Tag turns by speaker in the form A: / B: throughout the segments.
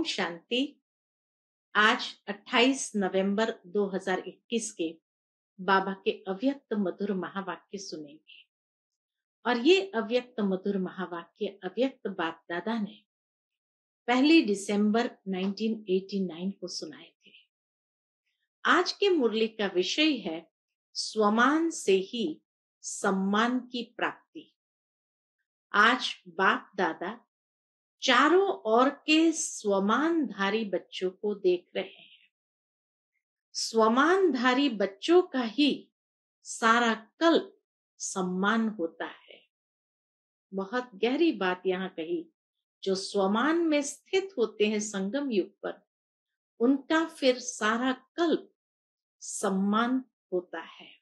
A: शांति। आज 28 नवंबर 2021 के बाबा के अव्यक्त मधुर महावाक्य सुनेंगे। और ये अव्यक्त मधुर महावाक्य अव्यक्त बाप दादा ने 1 दिसंबर 1989 को सुनाए थे। आज के मुरली का विषय है स्वमान से ही सम्मान की प्राप्ति। आज बाप दादा चारों ओर के स्वमानधारी बच्चों को देख रहे हैं। स्वमानधारी बच्चों का ही सारा कल्प सम्मान होता है। बहुत गहरी बात यहाँ कही। जो स्वमान में स्थित होते हैं संगम युग पर, उनका फिर सारा कल्प सम्मान होता है।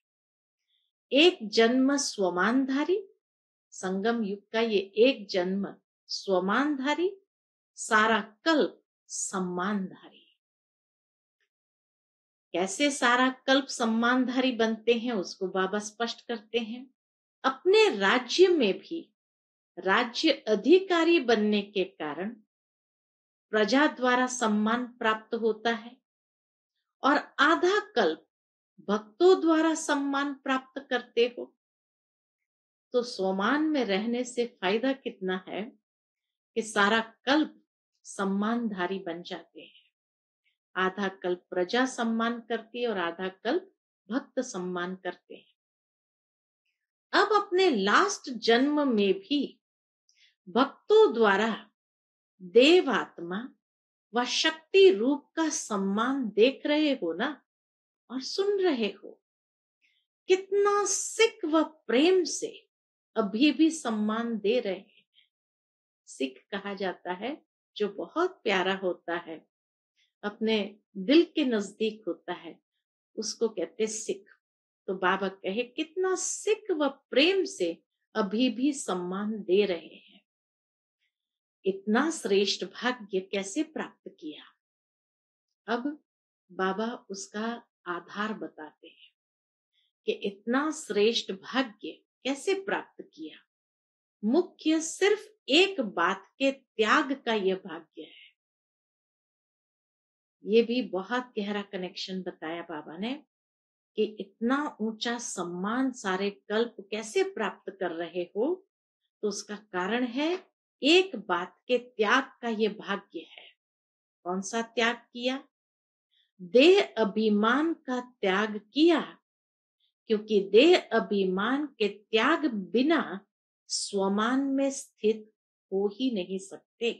A: एक जन्म स्वमानधारी, संगम युग का ये एक जन्म स्वमानधारी, सारा कल्प सम्मानधारी। कैसे सारा कल्प सम्मानधारी बनते हैं उसको बाबा स्पष्ट करते हैं। अपने राज्य में भी राज्य अधिकारी बनने के कारण प्रजा द्वारा सम्मान प्राप्त होता है और आधा कल्प भक्तों द्वारा सम्मान प्राप्त करते हो। तो स्वमान में रहने से फायदा कितना है कि सारा कल्प सम्मानधारी बन जाते हैं। आधा कल्प प्रजा सम्मान करती है और आधा कल्प भक्त सम्मान करते हैं। अब अपने लास्ट जन्म में भी भक्तों द्वारा देव आत्मा व शक्ति रूप का सम्मान देख रहे हो ना, और सुन रहे हो। कितना सिख व प्रेम से अभी भी सम्मान दे रहे हैं। सिख कहा जाता है जो बहुत प्यारा होता है, अपने दिल के नजदीक होता है, उसको कहते सिख। तो बाबा कहे कितना सिख व प्रेम से अभी भी सम्मान दे रहे हैं। इतना श्रेष्ठ भाग्य कैसे प्राप्त किया? अब बाबा उसका आधार बताते हैं कि इतना श्रेष्ठ भाग्य कैसे प्राप्त किया। मुख्य सिर्फ एक बात के त्याग का यह भाग्य है। ये भी बहुत गहरा कनेक्शन बताया बाबा ने कि इतना ऊंचा सम्मान सारे कल्प कैसे प्राप्त कर रहे हो, तो उसका कारण है एक बात के त्याग का ये भाग्य है। कौन सा त्याग किया? देह अभिमान का त्याग किया, क्योंकि देह अभिमान के त्याग बिना स्वमान में स्थित हो ही नहीं सकते।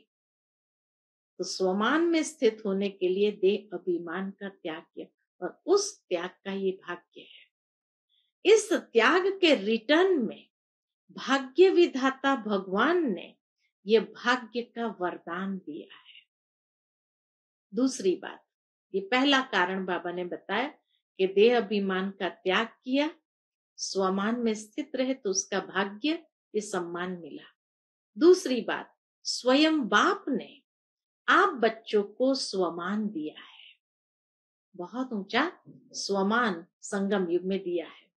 A: तो स्वमान में स्थित होने के लिए देह अभिमान का त्याग किया, और उस त्याग का ये भाग्य है। इस त्याग के रिटर्न में भाग्य विधाता भगवान ने ये भाग्य का वरदान दिया है। दूसरी बात, ये पहला कारण बाबा ने बताया कि देह अभिमान का त्याग किया, स्वमान में स्थित रहे तो उसका भाग्य, ये सम्मान मिला। दूसरी बात, स्वयं बाप ने आप बच्चों को स्वमान दिया है। बहुत ऊंचा स्वमान संगम युग में दिया है।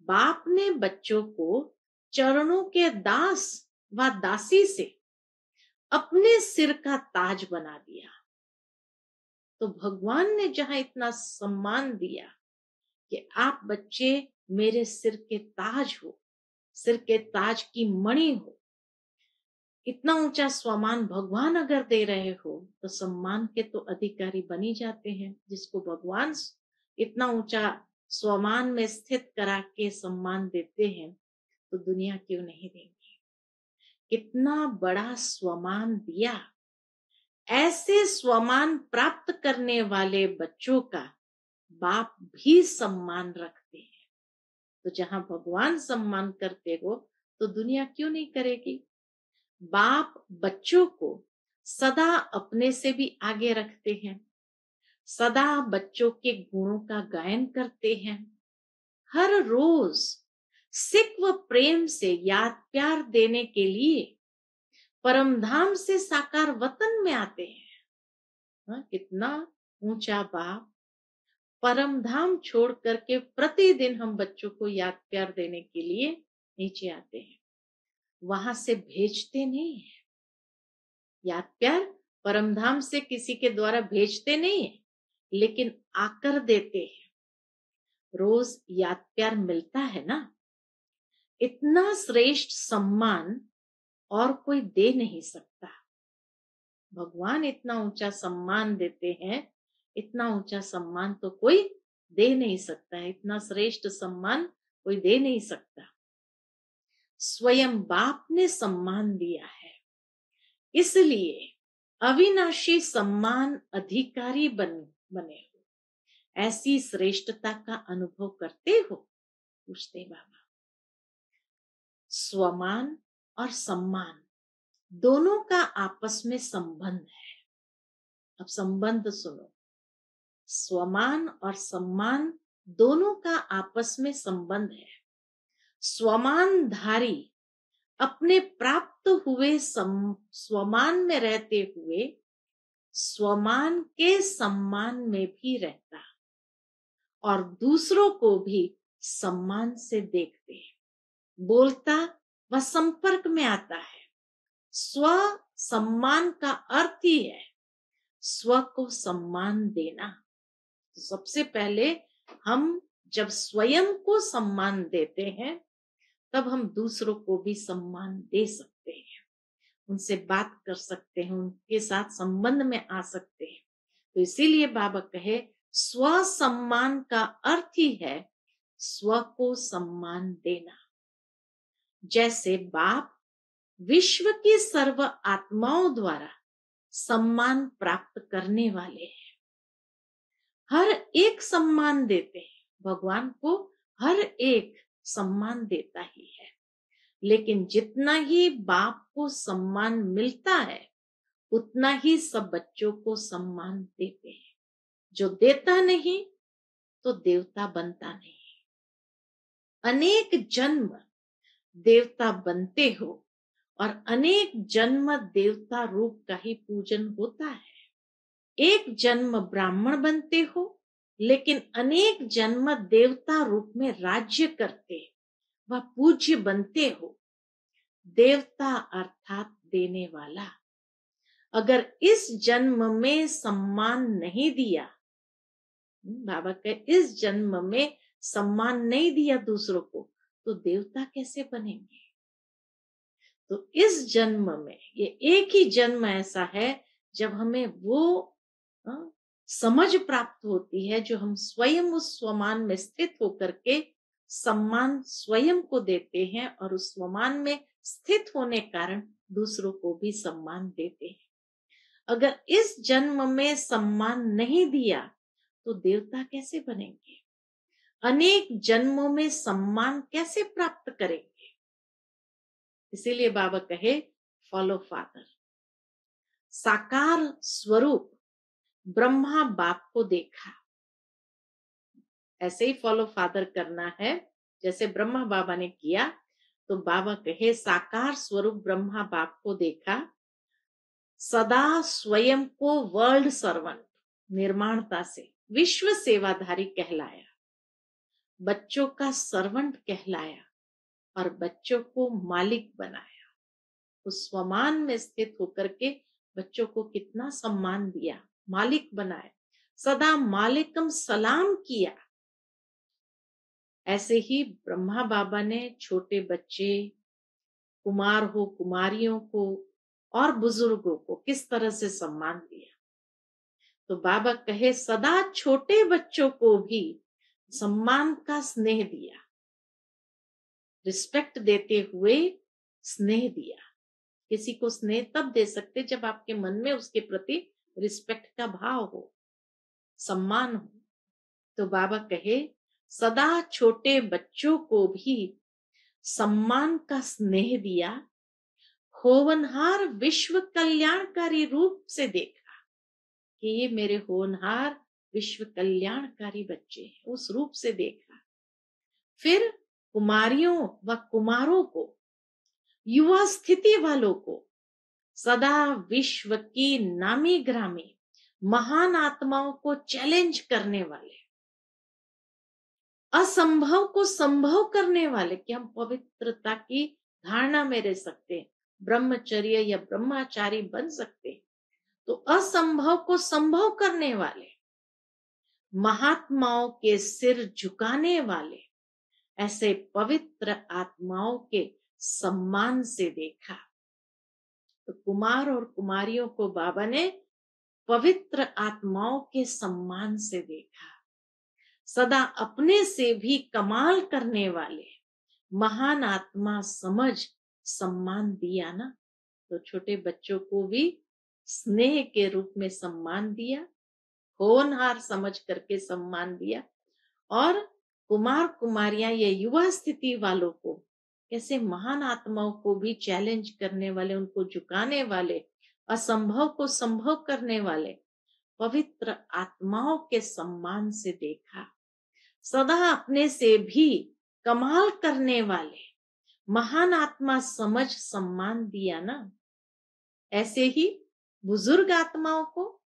A: बाप ने बच्चों को चरणों के दास व दासी से अपने सिर का ताज बना दिया। तो भगवान ने जहां इतना सम्मान दिया कि आप बच्चे मेरे सिर के ताज हो, सिर के ताज की मणि हो, इतना ऊंचा स्वमान भगवान अगर दे रहे हो तो सम्मान के तो अधिकारी बनी जाते हैं। जिसको भगवान इतना ऊंचा स्वमान में स्थित करा के सम्मान देते हैं, तो दुनिया क्यों नहीं देंगे? कितना बड़ा स्वमान दिया। ऐसे स्वमान प्राप्त करने वाले बच्चों का बाप भी सम्मान रखते हैं। तो जहां भगवान सम्मान करते हो तो दुनिया क्यों नहीं करेगी? बाप बच्चों को सदा अपने से भी आगे रखते हैं, सदा बच्चों के गुणों का गायन करते हैं। हर रोज सिख व प्रेम से याद प्यार देने के लिए परमधाम से साकार वतन में आते हैं। कितना ऊंचा बाप परमधाम छोड़ करके प्रतिदिन हम बच्चों को याद प्यार देने के लिए नीचे आते हैं। वहां से भेजते नहीं है। याद प्यार परमधाम से किसी के द्वारा भेजते नहीं है, लेकिन आकर देते हैं। रोज याद प्यार मिलता है ना। इतना श्रेष्ठ सम्मान और कोई दे नहीं सकता। भगवान इतना ऊंचा सम्मान देते हैं, इतना ऊंचा सम्मान तो कोई दे नहीं सकता है, इतना श्रेष्ठ सम्मान कोई दे नहीं सकता। स्वयं बाप ने सम्मान दिया है, इसलिए अविनाशी सम्मान अधिकारी बने हो। ऐसी श्रेष्ठता का अनुभव करते हो? पूछते बाबा। स्वमान और सम्मान दोनों का आपस में संबंध है। अब संबंध सुनो। स्वमान और सम्मान दोनों का आपस में संबंध है। स्वमानधारी अपने प्राप्त हुए स्वमान में रहते हुए स्वमान के सम्मान में भी रहता और दूसरों को भी सम्मान से देखते, बोलता व संपर्क में आता है। स्व सम्मान का अर्थ ही है स्व को सम्मान देना। तो सबसे पहले हम जब स्वयं को सम्मान देते हैं, तब हम दूसरों को भी सम्मान दे सकते हैं, उनसे बात कर सकते हैं, उनके साथ संबंध में आ सकते हैं। तो इसीलिए बाबा कहे स्व सम्मान का अर्थ ही है स्व को सम्मान देना। जैसे बाप विश्व की सर्व आत्माओं द्वारा सम्मान प्राप्त करने वाले हैं, हर एक सम्मान देते हैं। भगवान को हर एक सम्मान देता ही है, लेकिन जितना ही बाप को सम्मान मिलता है, उतना ही सब बच्चों को सम्मान देते हैं। जो देता नहीं तो देवता बनता नहीं। अनेक जन्म देवता बनते हो और अनेक जन्म देवता रूप का ही पूजन होता है। एक जन्म ब्राह्मण बनते हो, लेकिन अनेक जन्म देवता रूप में राज्य करते व पूज्य बनते हो। देवता अर्थात देने वाला। अगर इस जन्म में सम्मान नहीं दिया, बाबा के इस जन्म में सम्मान नहीं दिया दूसरों को, तो देवता कैसे बनेंगे? तो इस जन्म में ये एक ही जन्म ऐसा है जब हमें वो समझ प्राप्त होती है, जो हम स्वयं उस स्वमान में स्थित होकर के सम्मान स्वयं को देते हैं और उस स्वमान में स्थित होने कारण दूसरों को भी सम्मान देते हैं। अगर इस जन्म में सम्मान नहीं दिया तो देवता कैसे बनेंगे? अनेक जन्मों में सम्मान कैसे प्राप्त करेंगे? इसीलिए बाबा कहे फॉलो फादर। साकार स्वरूप ब्रह्मा बाप को देखा, ऐसे ही फॉलो फादर करना है जैसे ब्रह्मा बाबा ने किया। तो बाबा कहे साकार स्वरूप ब्रह्मा बाप को देखा, सदा स्वयं को वर्ल्ड सर्वेंट निर्माणता से विश्व सेवाधारी कहलाया, बच्चों का सर्वेंट कहलाया और बच्चों को मालिक बनाया। उस स्वमान में स्थित होकर के बच्चों को कितना सम्मान दिया, मालिक बनाया, सदा मालिकम सलाम किया। ऐसे ही ब्रह्मा बाबा ने छोटे बच्चे, कुमार हो कुमारियों को और बुजुर्गों को किस तरह से सम्मान दिया। तो बाबा कहे सदा छोटे बच्चों को भी सम्मान का स्नेह दिया, रिस्पेक्ट देते हुए स्नेह दिया। किसी को स्नेह तब दे सकते जब आपके मन में उसके प्रति रिस्पेक्ट का भाव हो, सम्मान हो। तो बाबा कहे सदा छोटे बच्चों को भी सम्मान का स्नेह दिया, होनहार विश्व कल्याणकारी रूप से देखा कि ये मेरे होनहार विश्व कल्याणकारी बच्चे हैं, उस रूप से देखा। फिर कुमारियों व कुमारों को, युवा स्थिति वालों को सदा विश्व की नामी ग्रामी महान आत्माओं को चैलेंज करने वाले, असंभव को संभव करने वाले, कि हम पवित्रता की धारणा में रह सकते हैं, ब्रह्मचर्य या ब्रह्मचारी बन सकते हैं, तो असंभव को संभव करने वाले, महात्माओं के सिर झुकाने वाले ऐसे पवित्र आत्माओं के सम्मान से देखा। तो कुमार और कुमारियों को बाबा ने पवित्र आत्माओं के सम्मान से देखा। सदा अपने से भी कमाल करने वाले महान आत्मा समझ सम्मान दिया ना। तो छोटे बच्चों को भी स्नेह के रूप में सम्मान दिया, होनहार समझ करके सम्मान दिया। और कुमार कुमारियां ये युवा स्थिति वालों को ऐसे महान आत्माओं को भी चैलेंज करने वाले, उनको झुकाने वाले, असंभव को संभव करने वाले पवित्र आत्माओं के सम्मान से देखा। सदा अपने से भी कमाल करने वाले महान आत्मा समझ सम्मान दिया ना। ऐसे ही बुजुर्ग आत्माओं को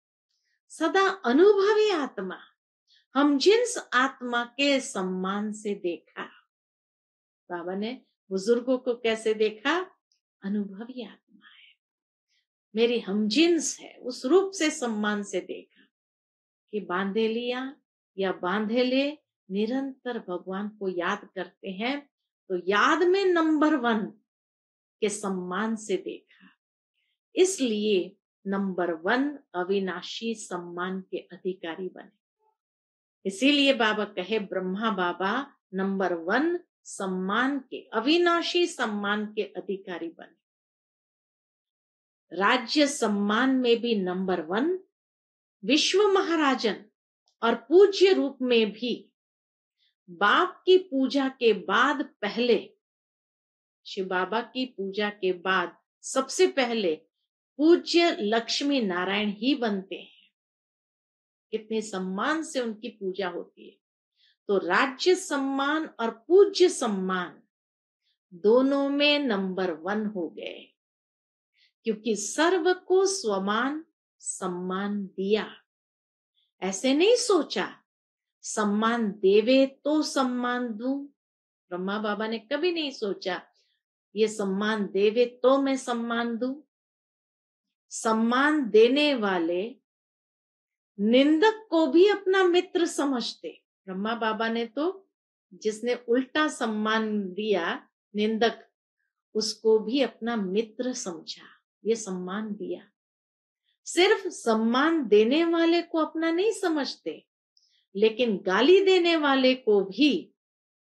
A: सदा अनुभवी आत्मा, हम जिन्स आत्मा के सम्मान से देखा। बाबा ने बुजुर्गों को कैसे देखा? अनुभवी आत्मा है, मेरी हमजिन्स है, उस रूप से सम्मान से देखा कि बांधे लिया या बांधे ले निरंतर भगवान को याद करते हैं, तो याद में नंबर 1 के सम्मान से देखा। इसलिए नंबर 1 अविनाशी सम्मान के अधिकारी बने। इसीलिए बाबा कहे, ब्रह्मा बाबा नंबर 1 सम्मान के, अविनाशी सम्मान के अधिकारी बने। राज्य सम्मान में भी नंबर 1, विश्व महाराजन और पूज्य रूप में भी बाप की पूजा के बाद पहले, शिव बाबा की पूजा के बाद सबसे पहले पूज्य लक्ष्मी नारायण ही बनते हैं। कितने सम्मान से उनकी पूजा होती है। तो राज्य सम्मान और पूज्य सम्मान दोनों में नंबर 1 हो गए, क्योंकि सर्व को स्वमान सम्मान दिया। ऐसे नहीं सोचा सम्मान देवे तो सम्मान दूं। ब्रह्मा बाबा ने कभी नहीं सोचा ये सम्मान देवे तो मैं सम्मान दूं। सम्मान देने वाले निंदक को भी अपना मित्र समझते। ब्रह्मा बाबा ने तो जिसने उल्टा सम्मान दिया, निंदक, उसको भी अपना मित्र समझा, ये सम्मान दिया। सिर्फ सम्मान देने वाले को अपना नहीं समझते, लेकिन गाली देने वाले को भी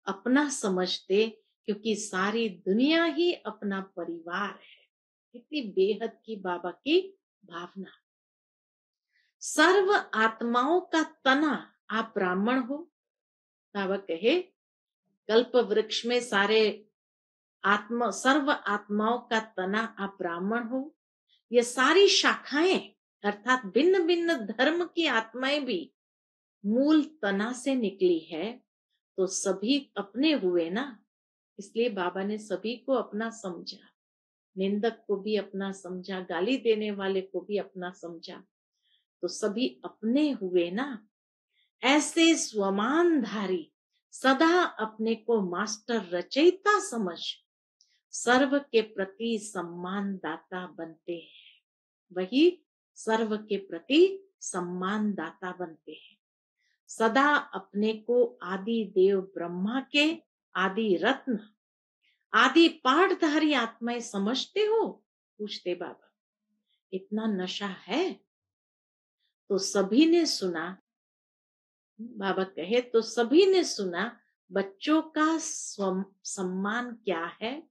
A: अपना समझते, क्योंकि सारी दुनिया ही अपना परिवार है। कितनी बेहद की बाबा की भावना। सर्व आत्माओं का तना आप ब्राह्मण हो। बाबा कहे, कल्प वृक्ष में सारे सर्व आत्माओं का तना आप ब्राह्मण हो। ये सारी शाखाएं अर्थात भिन्न भिन्न धर्म की आत्माएं भी मूल तना से निकली है, तो सभी अपने हुए ना। इसलिए बाबा ने सभी को अपना समझा, निंदक को भी अपना समझा, गाली देने वाले को भी अपना समझा, तो सभी अपने हुए ना। ऐसे स्वमानधारी सदा अपने को मास्टर रचयिता समझ सर्व के प्रति सम्मान दाता बनते हैं। वही सर्व के प्रति सम्मान दाता बनते हैं। सदा अपने को आदि देव ब्रह्मा के आदि रत्न, आदि पाठधारी आत्माएं समझते हो? पूछते बाबा। इतना नशा है? तो सभी ने सुना। बाबा कहे, तो सभी ने सुना बच्चों का सम्मान क्या है,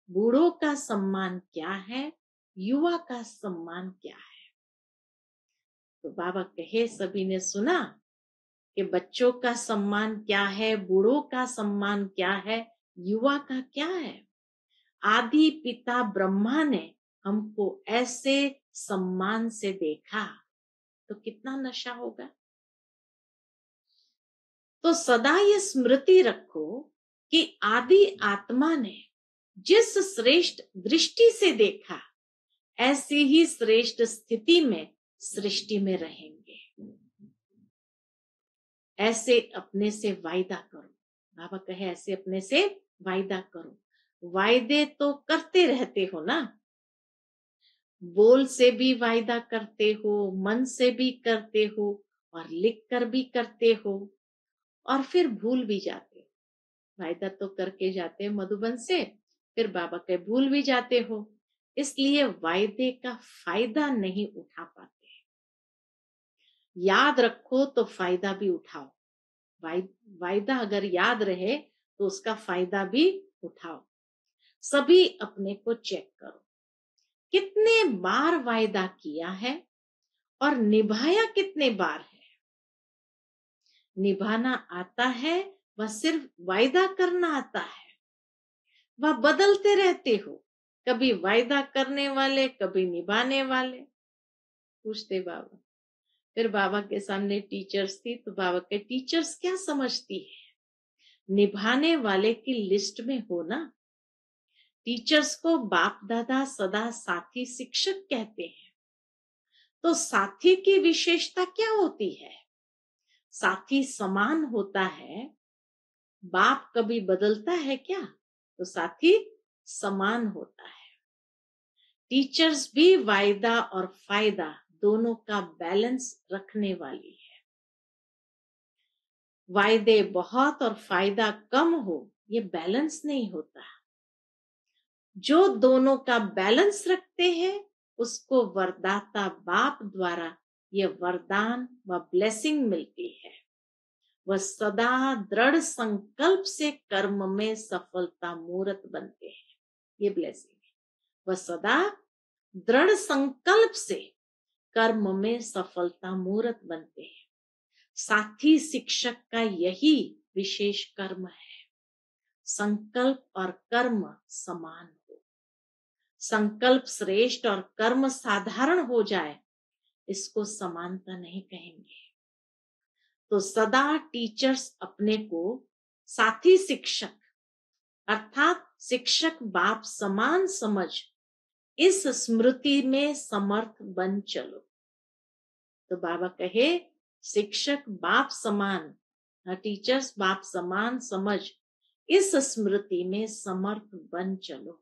A: बूढ़ों का सम्मान क्या है, युवा का सम्मान क्या है। तो बाबा कहे, सभी ने सुना कि बच्चों का सम्मान क्या है, बूढ़ों का सम्मान क्या है, युवा का क्या है। आदि पिता ब्रह्मा ने हमको ऐसे सम्मान से देखा, तो कितना नशा होगा। तो सदा ये स्मृति रखो कि आदि आत्मा ने जिस श्रेष्ठ दृष्टि से देखा, ऐसी ही श्रेष्ठ स्थिति में सृष्टि में रहेंगे। ऐसे अपने से वायदा करो। बाबा कहे, ऐसे अपने से वायदा करो। वायदे तो करते रहते हो ना। बोल से भी वायदा करते हो, मन से भी करते हो और लिख कर भी करते हो और फिर भूल भी जाते हो। वायदा तो करके जाते हैं मधुबन से, फिर बाबा के भूल भी जाते हो, इसलिए वायदे का फायदा नहीं उठा पाते। याद रखो तो फायदा भी उठाओ। वायदा अगर याद रहे तो उसका फायदा भी उठाओ। सभी अपने को चेक करो, कितने बार वायदा किया है और निभाया कितने बार है। निभाना आता है वह सिर्फ वायदा करना आता है, वह बदलते रहते हो, कभी वायदा करने वाले कभी निभाने वाले। पूछते बाबा, फिर बाबा के सामने टीचर्स थी तो बाबा के टीचर्स क्या समझती है, निभाने वाले की लिस्ट में हो ना। टीचर्स को बाप दादा सदा साथी शिक्षक कहते हैं, तो साथी की विशेषता क्या होती है? साथी समान होता है। बाप कभी बदलता है क्या? तो साथी समान होता है। टीचर्स भी वायदा और फायदा दोनों का बैलेंस रखने वाली है। वायदे बहुत और फायदा कम हो, ये बैलेंस नहीं होता। जो दोनों का बैलेंस रखते हैं उसको वरदाता बाप द्वारा ये वरदान व ब्लेसिंग मिलती है। वह सदा दृढ़ संकल्प से कर्म में सफलता मूर्त बनते हैं। ये ब्लेसिंग है। वह सदा दृढ़ संकल्प से कर्म में सफलता मूर्त बनते हैं। साथी शिक्षक का यही विशेष कर्म है, संकल्प और कर्म समान हो। संकल्प श्रेष्ठ और कर्म साधारण हो जाए, इसको समानता नहीं कहेंगे। तो सदा टीचर्स अपने को साथी शिक्षक अर्थात शिक्षक बाप समान समझ इस स्मृति में समर्थ बन चलो। तो बाबा कहे शिक्षक बाप समान, टीचर्स बाप समान समझ इस स्मृति में समर्थ बन चलो।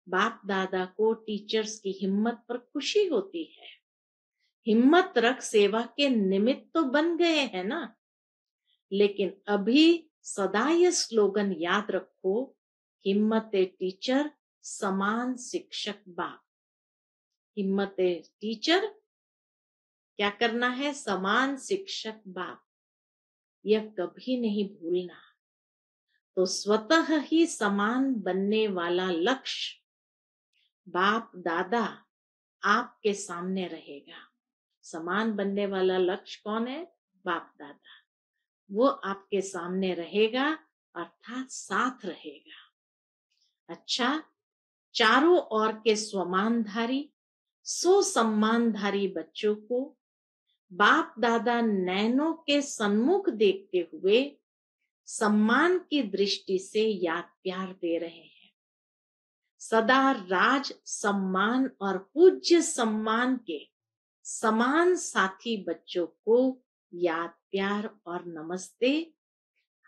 A: बाप दादा को टीचर्स की हिम्मत पर खुशी होती है। हिम्मत रख सेवा के निमित्त तो बन गए हैं ना। लेकिन अभी सदा ये स्लोगन याद रखो, हिम्मत टीचर समान शिक्षक बाप। हिम्मत टीचर क्या करना है, समान शिक्षक बाप, यह कभी नहीं भूलना। तो स्वतः ही समान बनने वाला लक्ष्य बाप दादा आपके सामने रहेगा। समान बनने वाला लक्ष्य कौन है? बाप दादा। वो आपके सामने रहेगा अर्थात साथ रहेगा। अच्छा, चारों ओर के स्वमानधारी सम्मानधारी बच्चों को बाप दादा नैनों के सन्मुख देखते हुए सम्मान की दृष्टि से याद प्यार दे रहे हैं। सदा राज सम्मान और पूज्य सम्मान के समान साथी बच्चों को याद प्यार और नमस्ते।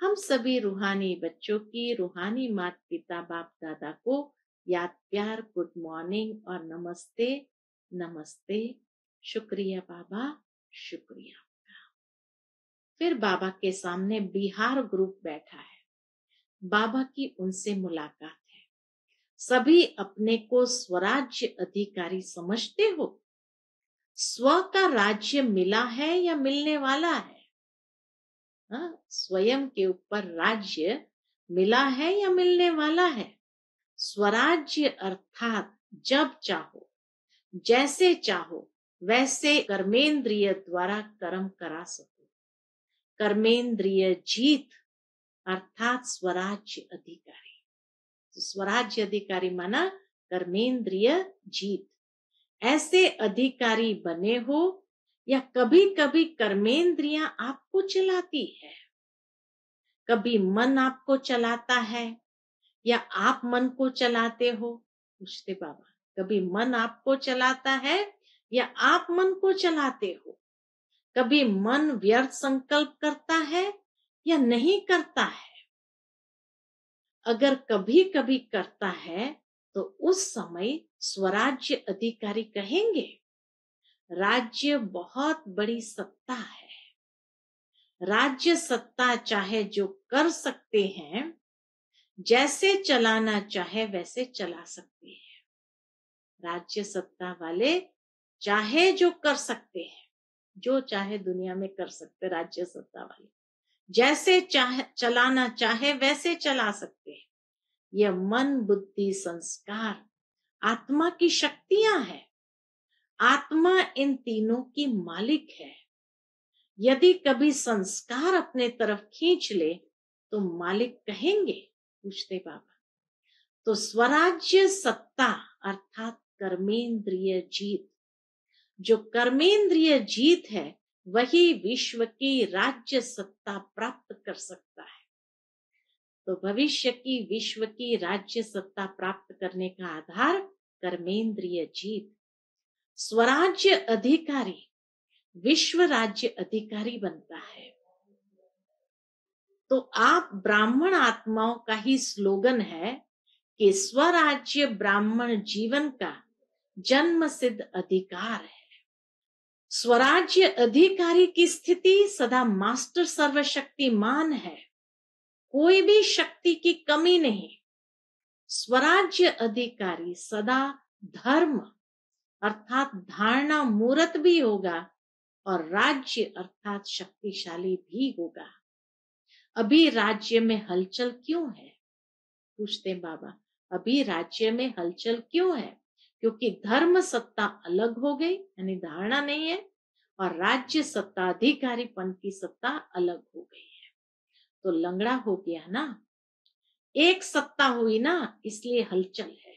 A: हम सभी रूहानी बच्चों की रूहानी माता पिता बाप दादा को याद प्यार गुड मॉर्निंग और नमस्ते नमस्ते। शुक्रिया बाबा, शुक्रिया। फिर बाबा के सामने बिहार ग्रुप बैठा है। बाबा की उनसे मुलाकात है। सभी अपने को स्वराज्य अधिकारी समझते हो? स्व का राज्य मिला है या मिलने वाला है? स्वयं के ऊपर राज्य मिला है या मिलने वाला है? स्वराज्य अर्थात जब चाहो जैसे चाहो वैसे कर्मेंद्रिय द्वारा कर्म करा सको। कर्मेंद्रिय जीत अर्थात स्वराज्य अधिकारी। तो स्वराज्य अधिकारी माना कर्मेंद्रिय जीत। ऐसे अधिकारी बने हो या कभी कभी कर्मेंद्रियां आपको चलाती है? कभी मन आपको चलाता है या आप मन को चलाते हो? पूछते बाबा, कभी मन आपको चलाता है या आप मन को चलाते हो? कभी मन व्यर्थ संकल्प करता है या नहीं करता है? अगर कभी कभी करता है तो उस समय स्वराज्य अधिकारी कहेंगे, राज्य बहुत बड़ी सत्ता है, राज्य सत्ता चाहे जो कर सकते हैं, जैसे चलाना चाहे वैसे चला सकते हैं। राज्य सत्ता वाले चाहे जो कर सकते हैं, जो चाहे दुनिया में कर सकते, राज्य सत्ता वाले जैसे चाहे चलाना चाहे वैसे चला सकते हैं। यह मन बुद्धि संस्कार आत्मा की शक्तियां हैं। आत्मा इन तीनों की मालिक है। यदि कभी संस्कार अपने तरफ खींच ले तो मालिक कहेंगे, पूछते बाबा, तो स्वराज्य सत्ता अर्थात कर्मेंद्रिय जीत, जो कर्मेंद्रिय जीत है वही विश्व की राज्य सत्ता प्राप्त कर सकता है। तो भविष्य की विश्व की राज्य सत्ता प्राप्त करने का आधार कर्मेंद्रिय जीत। स्वराज्य अधिकारी विश्व राज्य अधिकारी बनता है। तो आप ब्राह्मण आत्माओं का ही स्लोगन है कि स्वराज्य ब्राह्मण जीवन का जन्म सिद्ध अधिकार है। स्वराज्य अधिकारी की स्थिति सदा मास्टर सर्वशक्तिमान है, कोई भी शक्ति की कमी नहीं। स्वराज्य अधिकारी सदा धर्म अर्थात धारणा मूर्त भी होगा और राज्य अर्थात शक्तिशाली भी होगा। अभी राज्य में हलचल क्यों है, पूछते बाबा, अभी राज्य में हलचल क्यों है? क्योंकि धर्म सत्ता अलग हो गई, यानी धारणा नहीं है, और राज्य सत्ता अधिकारीपन की सत्ता अलग हो गई है। तो लंगड़ा हो गया ना, एक सत्ता हुई ना, इसलिए हलचल है।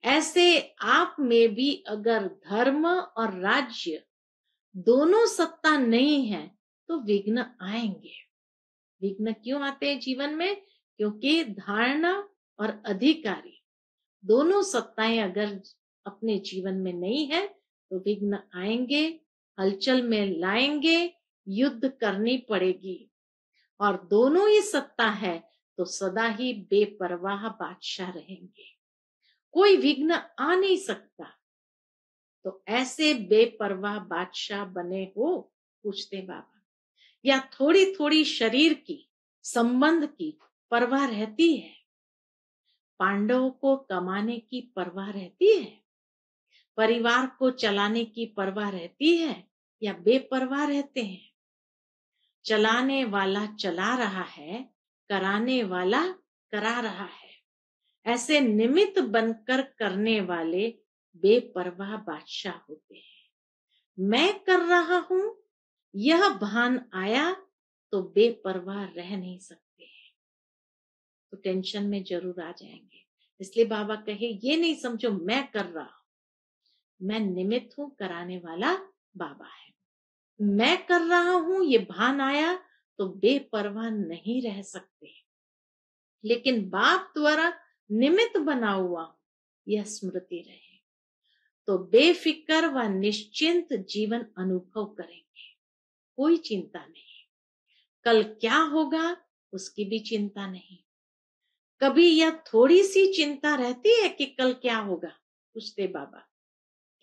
A: ऐसे आप में भी अगर धर्म और राज्य दोनों सत्ता नहीं है तो विघ्न आएंगे। विघ्न क्यों आते हैं जीवन में? क्योंकि धारणा और अधिकारी दोनों सत्ताएं अगर अपने जीवन में नहीं है तो विघ्न आएंगे, हलचल में लाएंगे, युद्ध करनी पड़ेगी। और दोनों ही सत्ता है तो सदा ही बेपरवाह बादशाह रहेंगे, कोई विघ्न आ नहीं सकता। तो ऐसे बेपरवाह बादशाह बने हो, पूछते बाबा, या थोड़ी थोड़ी शरीर की संबंध की परवाह रहती है? पांडवों को कमाने की परवाह रहती है, परिवार को चलाने की परवाह रहती है, या बेपरवाह रहते हैं? चलाने वाला चला रहा है, कराने वाला करा रहा है। ऐसे निमित्त बनकर करने वाले बेपरवाह बादशाह होते हैं। मैं कर रहा हूं यह भान आया तो बेपरवाह रह नहीं सकते हैं, तो टेंशन में जरूर आ जाएंगे। इसलिए बाबा कहे ये नहीं समझो मैं कर रहा हूं, मैं निमित्त हूं, कराने वाला बाबा है। मैं कर रहा हूं ये भान आया तो बेपरवाह नहीं रह सकते, लेकिन बाप द्वारा निमित्त बना हुआ यह स्मृति रहे तो बेफिक्र व निश्चिंत जीवन अनुभव करेंगे। कोई चिंता नहीं, कल क्या होगा उसकी भी चिंता नहीं। कभी यह थोड़ी सी चिंता रहती है कि कल क्या होगा, पूछते बाबा,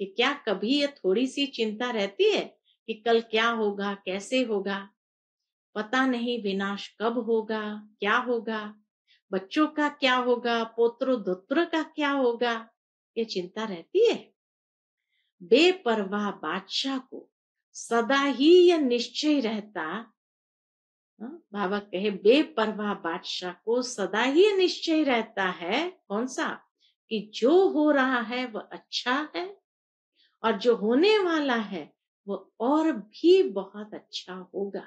A: कि क्या कभी यह थोड़ी सी चिंता रहती है कि कल क्या होगा, कैसे होगा? पता नहीं विनाश कब होगा, क्या होगा, बच्चों का क्या होगा, पोत्रो धोत्र का क्या होगा, ये चिंता रहती है? बेपरवाह बादशाह को सदा ही यह निश्चय रहता, बाबा कहे बेपरवाह बादशाह को सदा ही निश्चय रहता है, कौन सा? कि जो हो रहा है वह अच्छा है और जो होने वाला है वो और भी बहुत अच्छा होगा,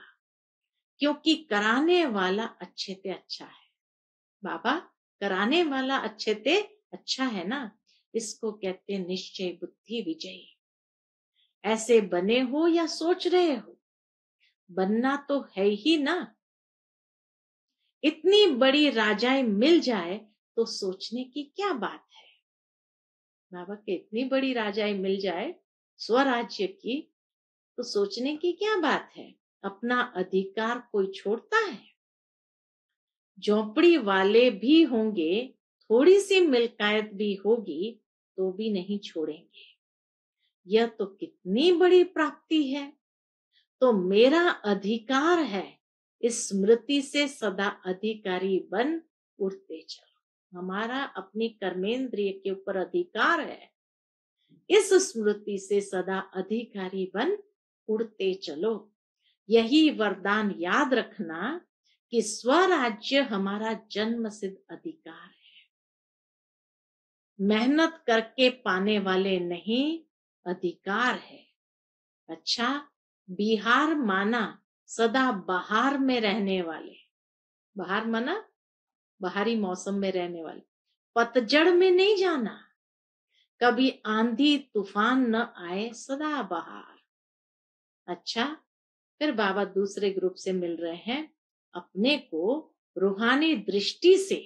A: क्योंकि कराने वाला अच्छे ते अच्छा है। बाबा कराने वाला अच्छे ते अच्छा है ना, इसको कहते हैं निश्चय बुद्धि विजयी। ऐसे बने हो या सोच रहे हो, बनना तो है ही ना। इतनी बड़ी राजाएं मिल जाए तो सोचने की क्या बात है? बाबा के इतनी बड़ी राजाएं मिल जाए स्वराज्य की तो सोचने की क्या बात है? अपना अधिकार कोई छोड़ता है? झोपड़ी वाले भी होंगे, थोड़ी सी मिल्कायत भी होगी तो भी नहीं छोड़ेंगे। यह तो कितनी बड़ी प्राप्ति है। तो मेरा अधिकार है, इस स्मृति से सदा अधिकारी बन उड़ते चलो। हमारा अपनी कर्मेंद्रिय के ऊपर अधिकार है, इस स्मृति से सदा अधिकारी बन उड़ते चलो। यही वरदान याद रखना कि स्वराज्य हमारा जन्म सिद्ध अधिकार है, मेहनत करके पाने वाले नहीं, अधिकार है। अच्छा, बिहार माना सदा बहार में रहने वाले, बहार माना बाहरी मौसम में रहने वाले, पतझड़ में नहीं जाना, कभी आंधी तूफान न आए, सदा बहार। अच्छा, फिर बाबा दूसरे ग्रुप से मिल रहे हैं। अपने को रूहानी दृष्टि से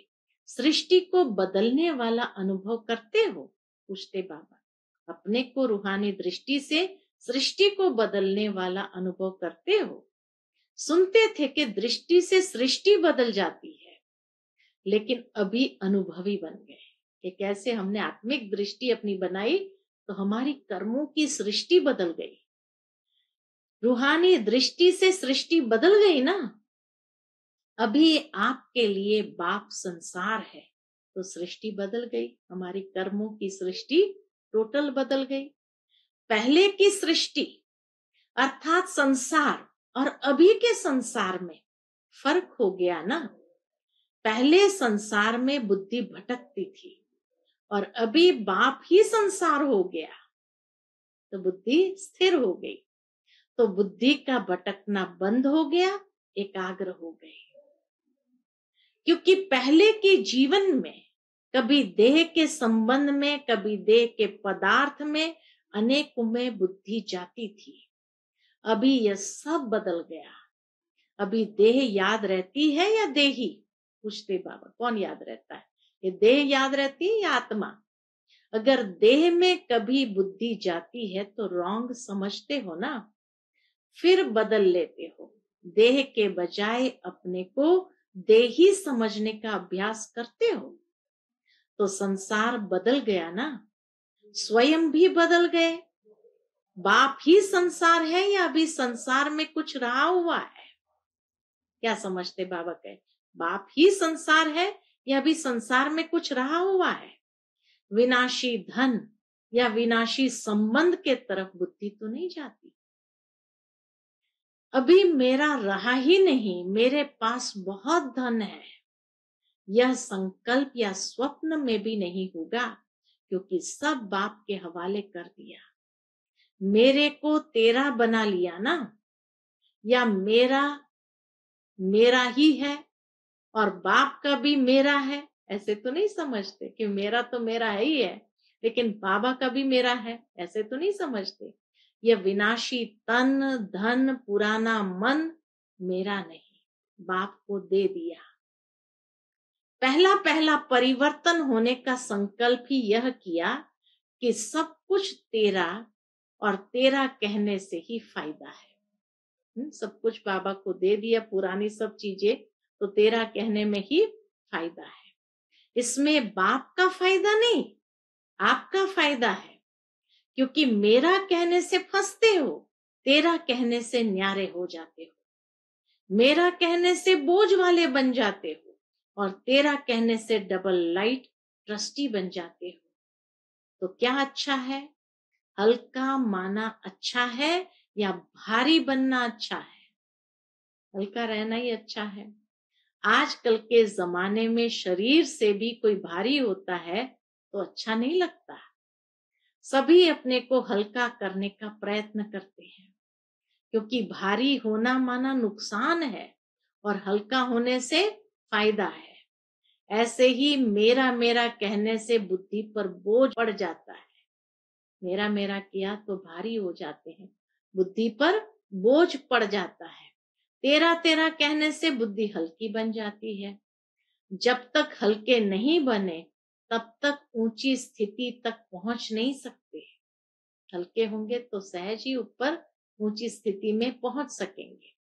A: सृष्टि को बदलने वाला अनुभव करते हो? पूछते बाबा। अपने को रूहानी दृष्टि से सृष्टि को बदलने वाला अनुभव करते हो? सुनते थे कि दृष्टि से सृष्टि बदल जाती है, लेकिन अभी अनुभवी बन गए कि कैसे हमने आत्मिक दृष्टि अपनी बनाई तो हमारी कर्मों की सृष्टि बदल गई। रूहानी दृष्टि से सृष्टि बदल गई ना। अभी आपके लिए बाप संसार है तो सृष्टि बदल गई, हमारी कर्मों की सृष्टि टोटल बदल गई। पहले की सृष्टि अर्थात संसार और अभी के संसार में फर्क हो गया ना। पहले संसार में बुद्धि भटकती थी और अभी बाप ही संसार हो गया तो बुद्धि स्थिर हो गई। तो बुद्धि का भटकना बंद हो गया, एकाग्र हो गई। क्योंकि पहले के जीवन में कभी देह के संबंध में, कभी देह के पदार्थ में, अनेकों में बुद्धि जाती थी। अभी यह सब बदल गया। अभी देह याद रहती है या देही? पूछते बाबा, कौन याद रहता है? ये देह याद रहती है या आत्मा? अगर देह में कभी बुद्धि जाती है तो रॉन्ग समझते हो ना, फिर बदल लेते हो। देह के बजाय अपने को देही समझने का अभ्यास करते हो तो संसार बदल गया ना, स्वयं भी बदल गए। बाप ही संसार है या अभी संसार में कुछ रहा हुआ है? क्या समझते बाबा कहे? बाप ही संसार है या अभी संसार में कुछ रहा हुआ है? विनाशी धन या विनाशी संबंध के तरफ बुद्धि तो नहीं जाती। अभी मेरा रहा ही नहीं, मेरे पास बहुत धन है, यह संकल्प या स्वप्न में भी नहीं होगा, क्योंकि सब बाप के हवाले कर दिया। मेरे को तेरा बना लिया ना, या मेरा मेरा ही है और बाप का भी मेरा है, ऐसे तो नहीं समझते कि मेरा तो मेरा है ही है लेकिन बाबा का भी मेरा है, ऐसे तो नहीं समझते। यह विनाशी तन धन पुराना मन मेरा नहीं, बाप को दे दिया। पहला पहला परिवर्तन होने का संकल्प ही यह किया कि सब कुछ तेरा और तेरा कहने से ही फायदा है। सब कुछ बाबा को दे दिया, पुरानी सब चीजें तो तेरा कहने में ही फायदा है। इसमें बाप का फायदा नहीं, आपका फायदा है। क्योंकि मेरा कहने से फंसते हो, तेरा कहने से न्यारे हो जाते हो। मेरा कहने से बोझ वाले बन जाते हो और तेरा कहने से डबल लाइट ट्रस्टी बन जाते हो। तो क्या अच्छा है? हल्का माना अच्छा है या भारी बनना अच्छा है? हल्का रहना ही अच्छा है। आजकल के जमाने में शरीर से भी कोई भारी होता है तो अच्छा नहीं लगता। सभी अपने को हल्का करने का प्रयत्न करते हैं, क्योंकि भारी होना माना नुकसान है और हल्का होने से फायदा है। ऐसे ही मेरा मेरा कहने से बुद्धि पर बोझ पड़ जाता है। मेरा मेरा किया तो भारी हो जाते हैं, बुद्धि पर बोझ पड़ जाता है। तेरा तेरा कहने से बुद्धि हल्की बन जाती है। जब तक हल्के नहीं बने तब तक ऊंची स्थिति तक पहुंच नहीं सकते। हल्के होंगे तो सहज ही ऊपर ऊंची स्थिति में पहुंच सकेंगे।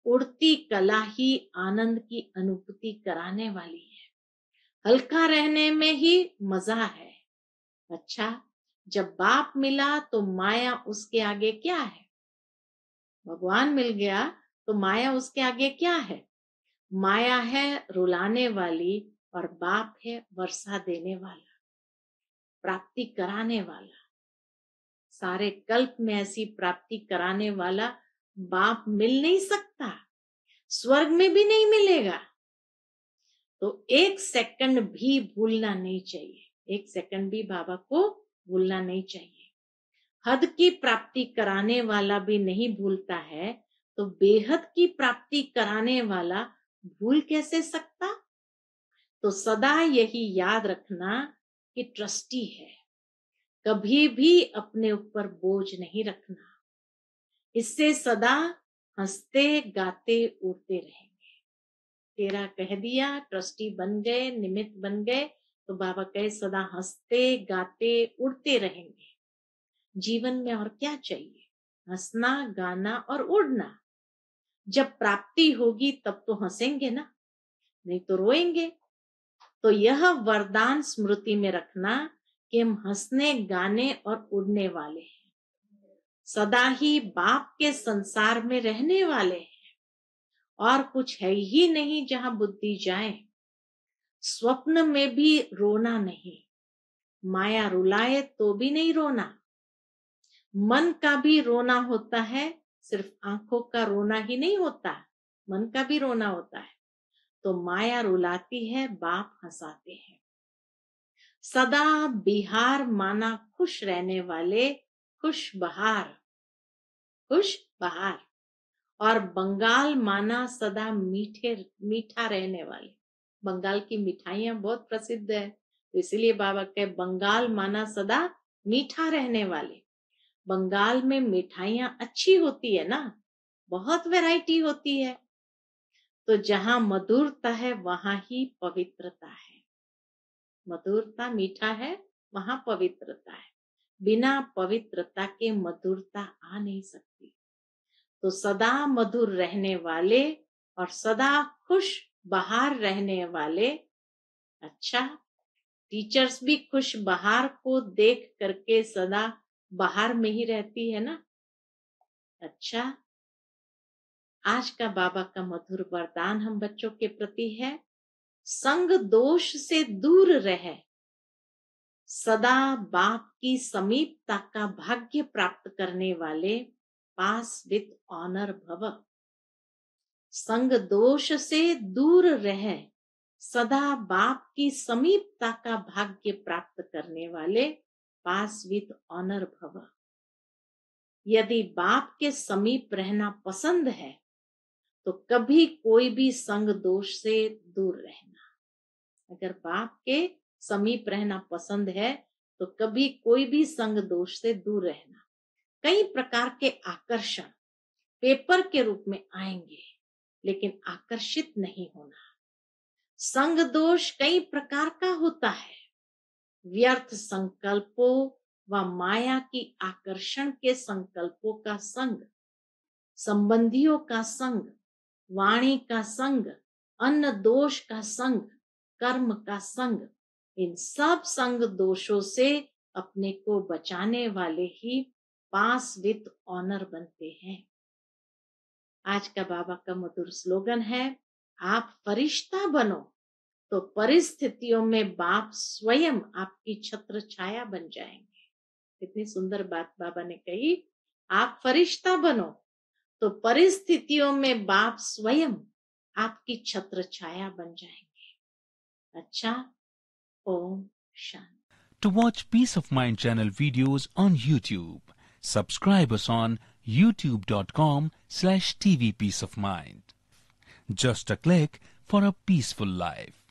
A: उड़ती कला ही आनंद की अनुभूति कराने वाली है। हल्का रहने में ही मजा है। अच्छा, जब बाप मिला तो माया उसके आगे क्या है? भगवान मिल गया तो माया उसके आगे क्या है? माया है रुलाने वाली और बाप है वर्षा देने वाला, प्राप्ति कराने वाला। सारे कल्प में ऐसी प्राप्ति कराने वाला बाप मिल नहीं सकता, स्वर्ग में भी नहीं मिलेगा। तो एक सेकंड भी भूलना नहीं चाहिए, एक सेकंड भी बाबा को भूलना नहीं चाहिए। हद की प्राप्ति कराने वाला भी नहीं भूलता है, तो बेहद की प्राप्ति कराने वाला भूल कैसे सकता? तो सदा यही याद रखना कि ट्रस्टी है, कभी भी अपने ऊपर बोझ नहीं रखना। इससे सदा हंसते गाते उड़ते रहेंगे। तेरा कह दिया, ट्रस्टी बन गए, निमित्त बन गए, तो बाबा कहे सदा हंसते गाते उड़ते रहेंगे। जीवन में और क्या चाहिए? हंसना, गाना और उड़ना। जब प्राप्ति होगी तब तो हंसेंगे ना, नहीं तो रोएंगे। तो यह वरदान स्मृति में रखना कि हम हंसने, गाने और उड़ने वाले हैं, सदा ही बाप के संसार में रहने वाले हैं, और कुछ है ही नहीं जहां बुद्धि जाए। स्वप्न में भी रोना नहीं, माया रुलाए तो भी नहीं रोना। मन का भी रोना होता है, सिर्फ आंखों का रोना ही नहीं होता, मन का भी रोना होता है। तो माया रुलाती है, बाप हंसाते हैं। सदा बिहार माना खुश रहने वाले, खुश बहार, खुश बहार। और बंगाल माना सदा मीठे मीठा रहने वाले। बंगाल की मिठाइयां बहुत प्रसिद्ध है, तो इसीलिए बाबा के बंगाल माना सदा मीठा रहने वाले। बंगाल में मिठाइयां अच्छी होती है ना, बहुत वैरायटी होती है। तो जहां मधुरता है वहां ही पवित्रता है। मधुरता, मीठा है, वहां पवित्रता है। बिना पवित्रता के मधुरता आ नहीं सकती। तो सदा मधुर रहने वाले और सदा खुश बहार रहने वाले। अच्छा, टीचर्स भी खुश बहार को देख करके सदा बहार में ही रहती है ना। अच्छा, आज का बाबा का मधुर वरदान हम बच्चों के प्रति है, संग दोष से दूर रहे, सदा बाप की समीपता का भाग्य प्राप्त करने वाले, पास विद ऑनर भव। संग दोष से दूर रहे, सदा बाप की समीपता का भाग्य प्राप्त करने वाले, पास विद ऑनर भव। यदि बाप के समीप रहना पसंद है तो कभी कोई भी संग दोष से दूर रहना। अगर बाप के समीप रहना पसंद है तो कभी कोई भी संग दोष से दूर रहना। कई प्रकार के आकर्षण पेपर के रूप में आएंगे, लेकिन आकर्षित नहीं होना। संग दोष कई प्रकार का होता है, व्यर्थ संकल्पों व माया की आकर्षण के संकल्पों का संग, संबंधियों का संग, वाणी का संग, अन्न दोष का संग, कर्म का संग। इन सब संग दोषों से अपने को बचाने वाले ही पास विद ऑनर बनते हैं। आज का बाबा का मधुर स्लोगन है, आप फरिश्ता बनो तो परिस्थितियों में बाप स्वयं आपकी छत्र छाया बन जाएंगे। कितनी सुंदर बात बाबा ने कही, आप फरिश्ता बनो तो परिस्थितियों में बाप स्वयं आपकी छत्र छाया बन जाएंगे। अच्छा, Om Shanti.
B: To watch Peace of Mind channel videos on YouTube, subscribe us on youtube.com/tvpeaceofmind. Just a click for a peaceful life.